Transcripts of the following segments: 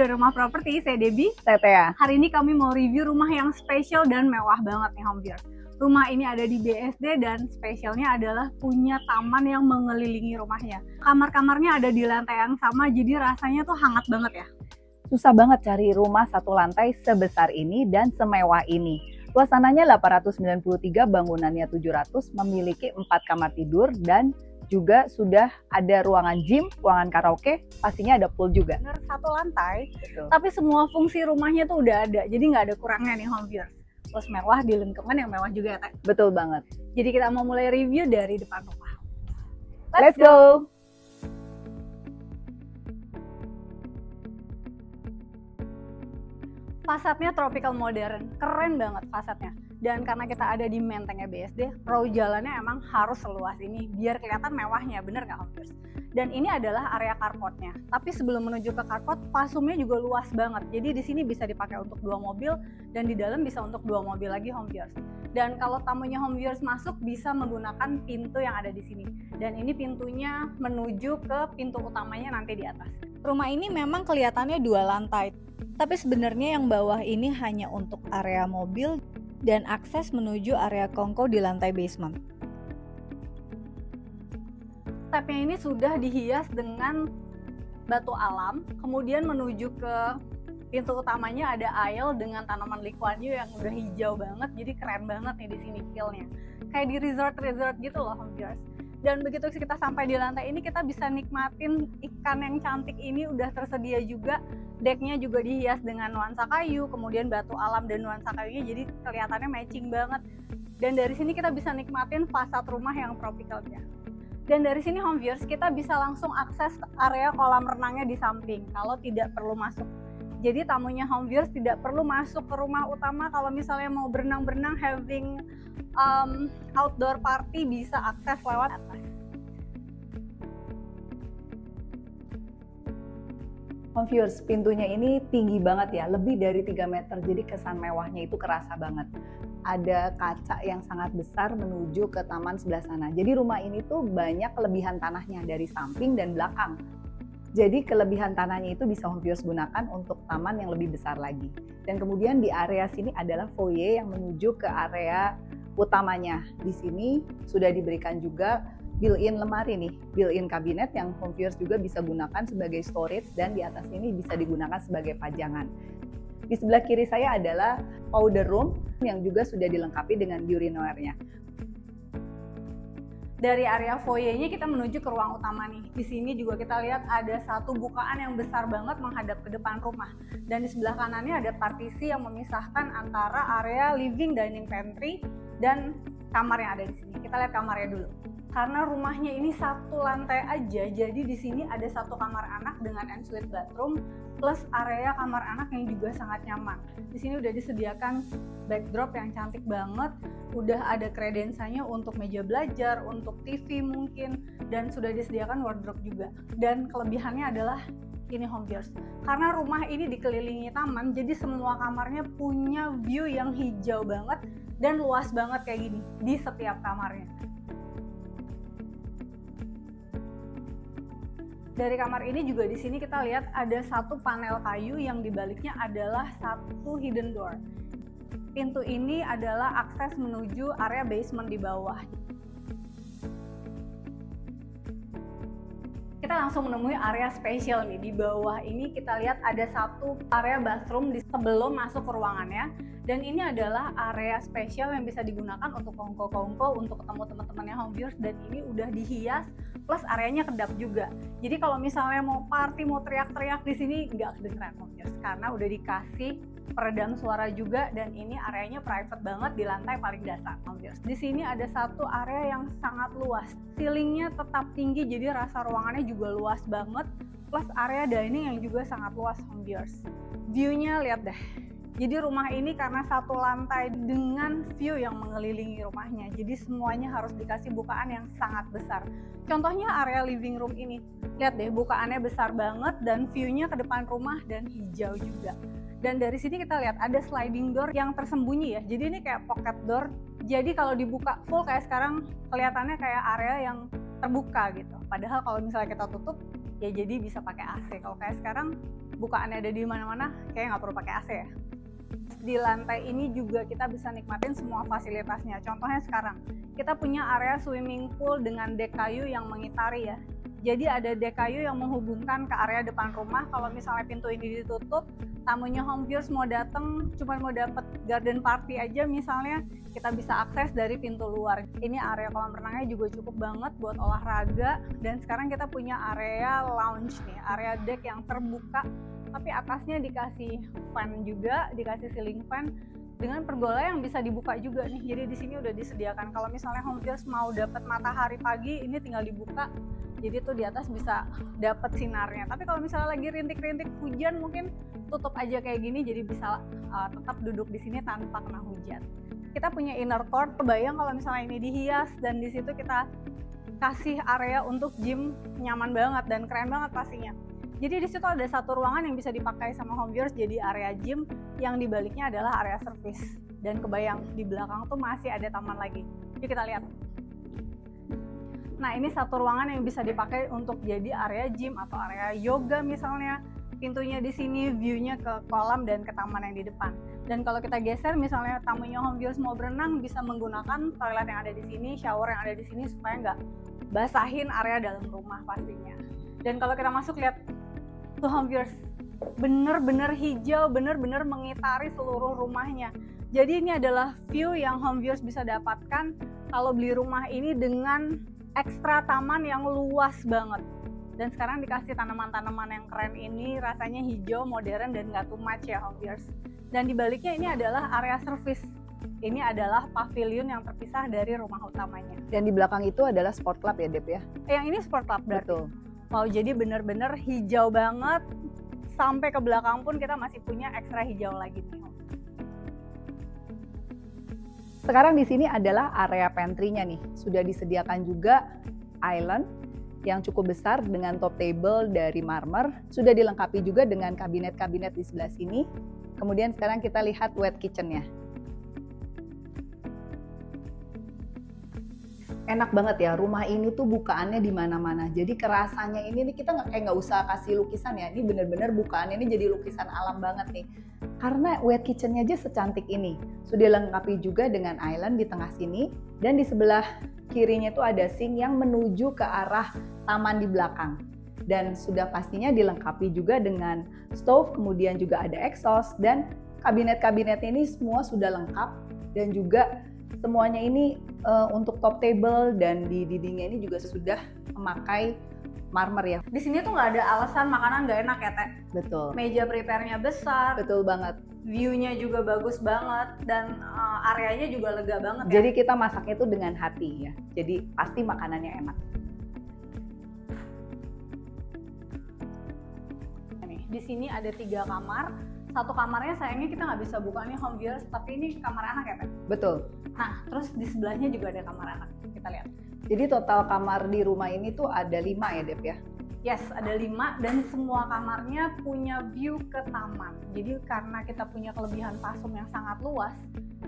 dari Rumah Properti, saya Debbie. Saya Thea. Hari ini kami mau review rumah yang spesial dan mewah banget nih home viewers. Rumah ini ada di BSD dan spesialnya adalah punya taman yang mengelilingi rumahnya. Kamar-kamarnya ada di lantai yang sama, jadi rasanya tuh hangat banget ya. Susah banget cari rumah satu lantai sebesar ini dan semewah ini. Suasananya 893, bangunannya 700, memiliki 4 kamar tidur dan juga sudah ada ruangan gym, ruangan karaoke, pastinya ada pool juga. Bener, satu lantai, Betul. tapi semua fungsi rumahnya tuh udah ada, jadi nggak ada kurangnya nih home viewers. Plus mewah di lingkungan yang mewah juga ya, Teh. Betul banget. Jadi kita mau mulai review dari depan rumah. Let's go! Fasadnya tropical modern, keren banget fasadnya. Dan karena kita ada di mentengnya BSD, row jalannya emang harus seluas ini biar kelihatan mewahnya, bener nggak home viewers? Dan ini adalah area carportnya. Tapi sebelum menuju ke carport, fasumnya juga luas banget. Jadi di sini bisa dipakai untuk 2 mobil dan di dalam bisa untuk 2 mobil lagi home viewers. Dan kalau tamunya home viewers masuk bisa menggunakan pintu yang ada di sini. Dan ini pintunya menuju ke pintu utamanya nanti di atas. Rumah ini memang kelihatannya 2 lantai. Tapi sebenarnya yang bawah ini hanya untuk area mobil dan akses menuju area kongko di lantai basement. Stepnya ini sudah dihias dengan batu alam, kemudian menuju ke pintu utamanya ada aisle dengan tanaman Lee Kuan Yew yang udah hijau banget, jadi keren banget nih di sini feel-nya. Kayak di resort gitu loh home viewers. Dan begitu kita sampai di lantai ini kita bisa nikmatin ikan yang cantik ini udah tersedia juga. Decknya juga dihias dengan nuansa kayu, kemudian batu alam dan nuansa kayunya jadi kelihatannya matching banget. Dan dari sini kita bisa nikmatin fasad rumah yang tropicalnya. Dan dari sini home viewers kita bisa langsung akses area kolam renangnya di samping kalau tidak perlu masuk. Jadi tamunya home viewers tidak perlu masuk ke rumah utama kalau misalnya mau berenang-berenang having outdoor party bisa akses lewat atas. Home viewers, pintunya ini tinggi banget ya, lebih dari 3 meter, jadi kesan mewahnya itu kerasa banget. Ada kaca yang sangat besar menuju ke taman sebelah sana. Jadi rumah ini tuh banyak kelebihan tanahnya dari samping dan belakang. Jadi kelebihan tanahnya itu bisa home viewers gunakan untuk taman yang lebih besar lagi. Dan kemudian di area sini adalah foyer yang menuju ke area utamanya. Di sini sudah diberikan juga built-in lemari nih, built-in kabinet yang home viewers juga bisa gunakan sebagai storage dan di atas ini bisa digunakan sebagai pajangan. Di sebelah kiri saya adalah powder room yang juga sudah dilengkapi dengan urinary-nya. Dari area foyer-nya kita menuju ke ruang utama nih. Di sini juga kita lihat ada satu bukaan yang besar banget menghadap ke depan rumah. Dan di sebelah kanannya ada partisi yang memisahkan antara area living, dining, pantry dan kamar yang ada di sini. Kita lihat kamarnya dulu. Karena rumahnya ini satu lantai aja, jadi di sini ada satu kamar anak dengan ensuite bathroom plus area kamar anak yang juga sangat nyaman. Di sini udah disediakan backdrop yang cantik banget, udah ada kredensanya untuk meja belajar, untuk TV mungkin, dan sudah disediakan wardrobe juga. Dan kelebihannya adalah ini home viewers, karena rumah ini dikelilingi taman, jadi semua kamarnya punya view yang hijau banget dan luas banget kayak gini di setiap kamarnya. Dari kamar ini juga di sini kita lihat ada satu panel kayu yang dibaliknya adalah satu hidden door. Pintu ini adalah akses menuju area basement di bawah. Kita langsung menemui area spesial nih. Di bawah ini kita lihat ada satu area bathroom di sebelum masuk ke ruangannya. Dan ini adalah area spesial yang bisa digunakan untuk kongko-kongko, untuk ketemu teman-temannya home viewers. Dan ini udah dihias, plus areanya kedap juga. Jadi kalau misalnya mau party, mau teriak-teriak di sini nggak kedengeran home viewers, karena udah dikasih peredam suara juga. Dan ini areanya private banget di lantai paling dasar home viewers. Di sini ada satu area yang sangat luas. Ceilingnya tetap tinggi, jadi rasa ruangannya juga luas banget. Plus area dining yang juga sangat luas home viewers. View-nya lihat deh. Jadi rumah ini karena satu lantai dengan view yang mengelilingi rumahnya, jadi semuanya harus dikasih bukaan yang sangat besar. Contohnya area living room ini, lihat deh bukaannya besar banget dan view-nya ke depan rumah dan hijau juga. Dan dari sini kita lihat ada sliding door yang tersembunyi ya, jadi ini kayak pocket door. Jadi kalau dibuka full kayak sekarang kelihatannya kayak area yang terbuka gitu. Padahal kalau misalnya kita tutup ya jadi bisa pakai AC. Kalau kayak sekarang bukaannya ada di mana-mana, kayak nggak perlu pakai AC ya. Di lantai ini juga kita bisa nikmatin semua fasilitasnya. Contohnya sekarang, kita punya area swimming pool dengan dek kayu yang mengitari ya. Jadi ada dek kayu yang menghubungkan ke area depan rumah. Kalau misalnya pintu ini ditutup, tamunya Homeviewers mau datang, cuma mau dapet garden party aja misalnya, kita bisa akses dari pintu luar. Ini area kolam renangnya juga cukup banget buat olahraga. Dan sekarang kita punya area lounge nih, area deck yang terbuka, tapi atasnya dikasih fan juga, dikasih ceiling fan dengan pergola yang bisa dibuka juga nih. Jadi di sini udah disediakan. Kalau misalnya Homeviewers mau dapat matahari pagi, ini tinggal dibuka. Jadi tuh di atas bisa dapat sinarnya. Tapi kalau misalnya lagi rintik-rintik hujan, mungkin tutup aja kayak gini, jadi bisa tetap duduk di sini tanpa kena hujan. Kita punya inner court. Kebayang kalau misalnya ini dihias dan di situ kita kasih area untuk gym, nyaman banget dan keren banget pastinya. Jadi di situ ada satu ruangan yang bisa dipakai sama Homeviewers jadi area gym, yang dibaliknya adalah area service. Dan kebayang di belakang tuh masih ada taman lagi. Yuk kita lihat. Nah, ini satu ruangan yang bisa dipakai untuk jadi area gym atau area yoga misalnya. Pintunya di sini, view-nya ke kolam dan ke taman yang di depan. Dan kalau kita geser, misalnya tamunya Homeviewers mau berenang, bisa menggunakan toilet yang ada di sini, shower yang ada di sini supaya nggak basahin area dalam rumah pastinya. Dan kalau kita masuk, lihat tuh Homeviewers, bener-bener hijau, bener-bener mengitari seluruh rumahnya. Jadi ini adalah view yang Homeviewers bisa dapatkan kalau beli rumah ini dengan ekstra taman yang luas banget. Dan sekarang dikasih tanaman-tanaman yang keren ini, rasanya hijau, modern, dan nggak too much ya Homeviewers. Dan di baliknya ini adalah area service. Ini adalah pavilion yang terpisah dari rumah utamanya. Dan di belakang itu adalah sport club ya, Dep ya? Yang ini sport club berarti. Betul. Wow, jadi bener-bener hijau banget. Sampai ke belakang pun kita masih punya ekstra hijau lagi nih. Sekarang di sini adalah area pantry-nya nih. Sudah disediakan juga island yang cukup besar dengan top table dari marmer. Sudah dilengkapi juga dengan kabinet-kabinet di sebelah sini. Kemudian sekarang kita lihat wet kitchen-nya. Enak banget ya, rumah ini tuh bukaannya di mana-mana. Jadi kerasanya ini nih, kita nggak usah kasih lukisan ya. Ini bener-bener bukaannya ini jadi lukisan alam banget nih. Karena wet kitchen-nya aja secantik ini. Sudah dilengkapi juga dengan island di tengah sini. Dan di sebelah kirinya tuh ada sink yang menuju ke arah taman di belakang. Dan sudah pastinya dilengkapi juga dengan stove, kemudian juga ada exhaust. Dan kabinet-kabinetnya ini semua sudah lengkap. Dan juga semuanya ini untuk top table dan di dindingnya ini juga sudah memakai marmer ya. Di sini tuh nggak ada alasan makanan nggak enak ya, Teh? Betul. Meja prepare-nya besar. Betul banget. View-nya juga bagus banget dan areanya juga lega banget ya. Jadi kita masaknya itu dengan hati ya. Jadi pasti makanannya enak. Di sini ada 3 kamar. Satu kamarnya sayangnya kita nggak bisa buka nih Homeviewers, tapi ini kamar anak ya, Teh? Betul. Nah, terus di sebelahnya juga ada kamar anak. Kita lihat. Jadi total kamar di rumah ini tuh ada 5 ya, Dep ya? Yes, ada 5 dan semua kamarnya punya view ke taman. Jadi karena kita punya kelebihan pasum yang sangat luas,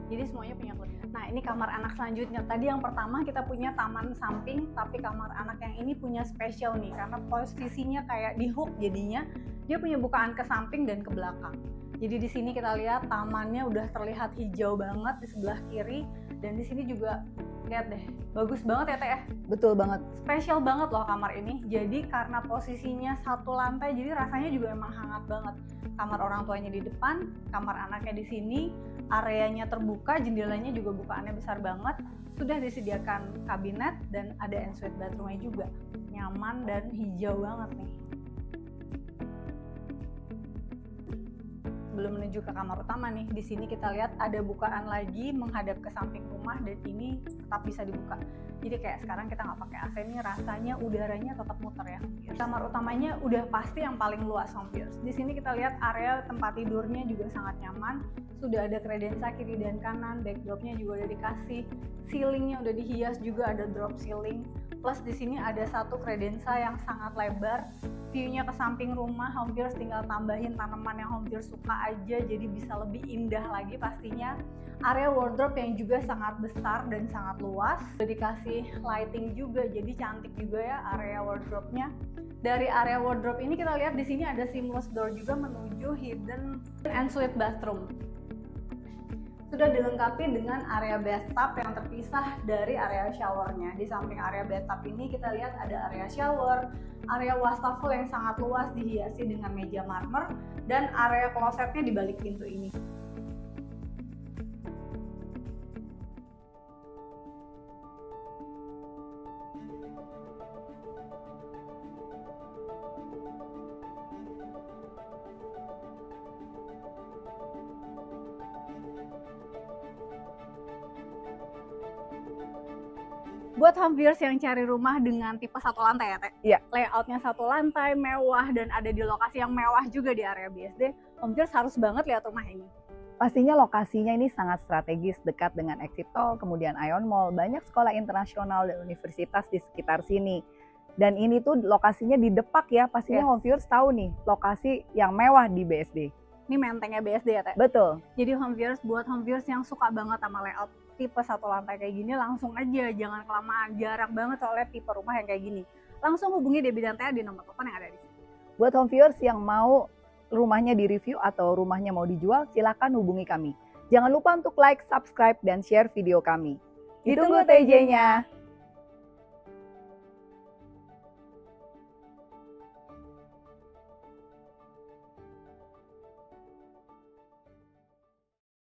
jadi semuanya punya kelebihan. Nah, ini kamar anak selanjutnya. Tadi yang pertama kita punya taman samping, tapi kamar anak yang ini punya spesial nih karena posisinya kayak di hook, jadinya dia punya bukaan ke samping dan ke belakang. Jadi di sini kita lihat tamannya udah terlihat hijau banget di sebelah kiri, dan di sini juga lihat deh, bagus banget ya Teh ya. Betul banget. Spesial banget loh kamar ini. Jadi karena posisinya satu lantai, jadi rasanya juga emang hangat banget. Kamar orang tuanya di depan, kamar anaknya di sini, areanya terbuka, jendelanya juga bukaannya besar banget. Sudah disediakan kabinet dan ada ensuite bathroomnya juga. Nyaman dan hijau banget nih. Belum menuju ke kamar utama nih, di sini kita lihat ada bukaan lagi menghadap ke samping rumah dan ini tetap bisa dibuka. Jadi kayak sekarang kita nggak pakai AC nih, rasanya udaranya tetap muter ya. Kamar utamanya udah pasti yang paling luas Homeviewers. Di sini kita lihat area tempat tidurnya juga sangat nyaman. Sudah ada kredensa kiri dan kanan, backdropnya juga udah dikasih, ceilingnya udah dihias juga, ada drop ceiling. Plus di sini ada satu kredensa yang sangat lebar. View-nya ke samping rumah, Homeviewers tinggal tambahin tanaman yang Homeviewers suka aja, jadi bisa lebih indah lagi pastinya. Area wardrobe yang juga sangat besar dan sangat luas, udah dikasih lighting juga, jadi cantik juga ya area wardrobe-nya. Dari area wardrobe ini kita lihat di sini ada seamless door juga menuju hidden and suite bathroom. Sudah dilengkapi dengan area bathtub yang terpisah dari area showernya. Di samping area bathtub ini kita lihat ada area shower, area wastafel yang sangat luas dihiasi dengan meja marmer, dan area klosetnya di balik pintu ini. Buat home viewers yang cari rumah dengan tipe satu lantai ya, Teh? Iya. Layoutnya satu lantai, mewah, dan ada di lokasi yang mewah juga di area BSD, home viewers harus banget lihat rumah ini. Pastinya lokasinya ini sangat strategis, dekat dengan exit tol, kemudian Ion Mall, banyak sekolah internasional dan universitas di sekitar sini. Dan ini tuh lokasinya di Depak ya, pastinya home viewers tahu nih, lokasi yang mewah di BSD. Ini mentengnya BSD ya, Teh? Betul. Jadi buat home viewers yang suka banget sama layout tipe satu lantai kayak gini, langsung aja, jangan kelamaan, jarang banget soalnya tipe rumah yang kayak gini. Langsung hubungi Debbie dan Thea di nomor telepon yang ada di sini. Buat home viewers yang mau rumahnya direview atau rumahnya mau dijual, silakan hubungi kami. Jangan lupa untuk like, subscribe, dan share video kami. Ditunggu TJ-nya!